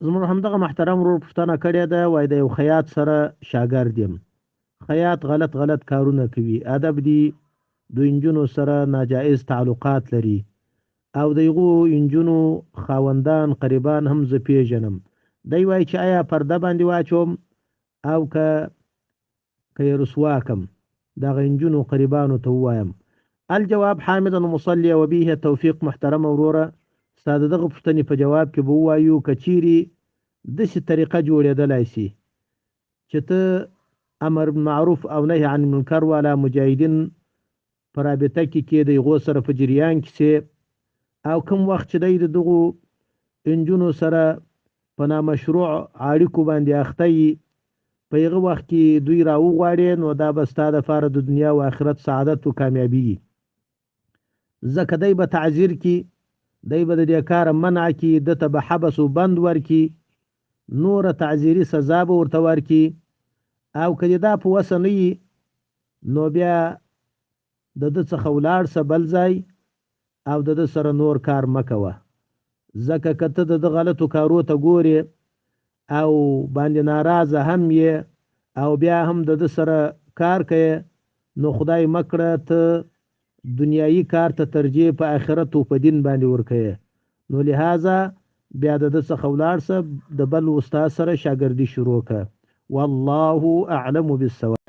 زموږ همدغه محترم ورور پوښتنه کړې ده، وای د یو خیاط سره شاګرد یم. خیاط غلط کارونه کوي، ادب دی د انجونو سره ناجایز تعلقات لري او د یغو انجونو خاوندان قریبان هم زه پیژنم. دی وای چې آیا پرده باندې واچوم او که یې رسوا کم دغه انجونو قریبانو ته ووایم. الجواب حامدا مصلي وبه توفیق. محترم وروره، ستا د دغه پوښتنې په جواب کې به ووایو که چیرې داسې طریقه جوړېدلی سي چې ته امر معروف او نهي عن منکر والا مجاهدین په رابطه کې د هغو سره په جریان کې سي او کوم وخت چې دی د دغو انجونو سره په نامشروع اړیکو باندې اخته یي، په هغه وخت کې دوی راوغواړي، نو دا به ستا دپاره د دنیا او آخرت سعادت او کامیابي وي. ځکه دی به تعذیر کی، دی به د دې کار منع کی، دته به حبس او بند ورکی، نور تعذیری سزا به ورته ورکی، او کله دا په وسه نه وي نو بیا د ده څخه ولاړ سه بل ځای او د ده سره نور کار مکوه. ځکه که ته د ده غلطو کارو ته ګورې او باندې ناراضه هم یې او بیا هم د ده سره کار کوي، نو خدای مکړه ته دنیایي کار ته ترجیح په آخرت او په دین باندې ورکوي. نو لہذا بیا د ده څخه ولاړ سه، د بل استاد سره شاګردي شروع کړه. والله اعلم بالصواب.